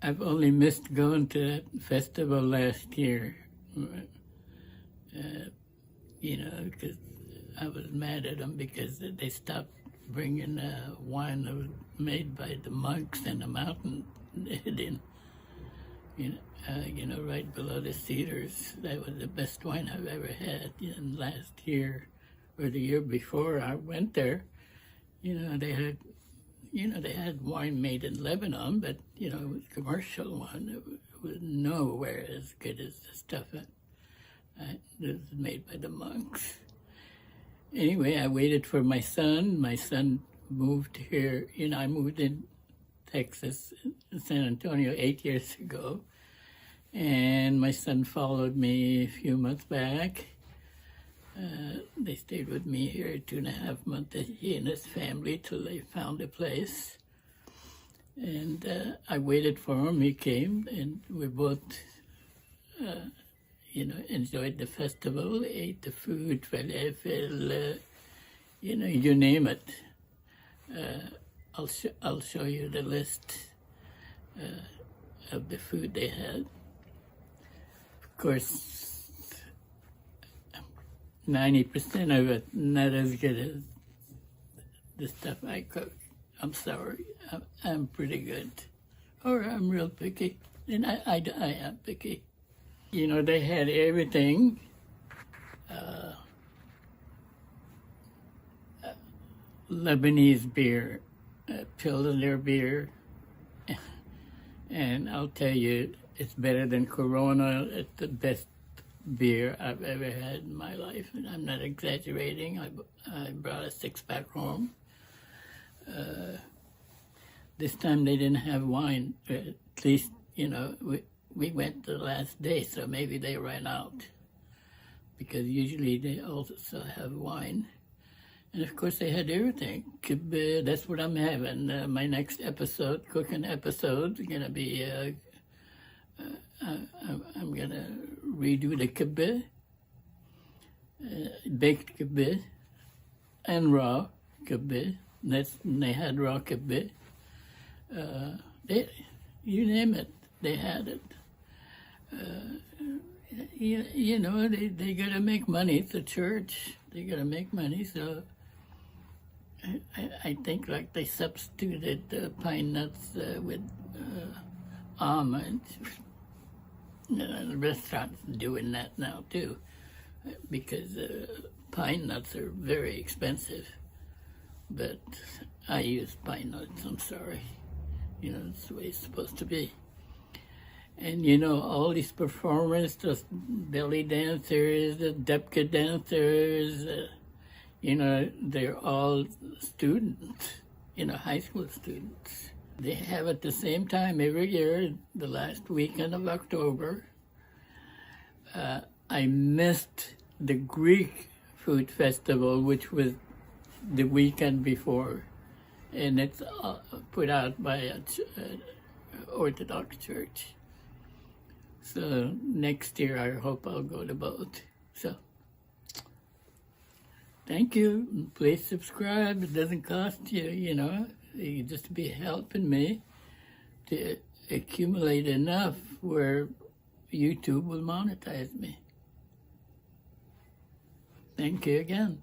I've only missed going to that festival last year. Because I was mad at them because they stopped bringing wine that was made by the monks in the mountain hidden, right below the cedars. That was the best wine I've ever had. And last year or the year before I went there, they had wine made in Lebanon, but it was commercial one. It was nowhere as good as the stuff that was made by the monks. Anyway, I waited for my son. My son moved here. I moved in Texas, San Antonio, 8 years ago. And my son followed me a few months back. They stayed with me here 2.5 months, he and his family, till they found a place. And I waited for him. He came, and we both, enjoyed the festival, ate the food, falafel, you name it. I'll show you the list of the food they had. Of course, 90% of it not as good as the stuff I cook. I'm sorry, I'm pretty good. Or I'm real picky, and I am picky. They had everything. Lebanese beer, Pilsner beer, and I'll tell you, it's better than Corona. It's the best beer I've ever had in my life, and I'm not exaggerating. I brought a 6-pack home. This time they didn't have wine. At least, we went the last day, so maybe they ran out, because usually they also have wine. And of course they had everything. Kibbeh, that's what I'm having. My next episode, cooking episode, is gonna be, I'm gonna redo the kibbeh, baked kibbeh, and raw kibbeh. They had raw kibbeh. You name it, they had it. They gotta make money. It's a church. They gotta make money, so I think like they substituted pine nuts with almonds. The restaurants doing that now too, because pine nuts are very expensive. But I use pine nuts, I'm sorry. It's the way it's supposed to be. And all these performers, those belly dancers, the debka dancers, they're all students, high school students. They have at the same time every year, the last weekend of October. I missed the Greek Food Festival, which was the weekend before, and it's put out by an Orthodox church. So next year, I hope I'll go to both. So, thank you. Please subscribe. It doesn't cost you, You just be helping me to accumulate enough where YouTube will monetize me. Thank you again.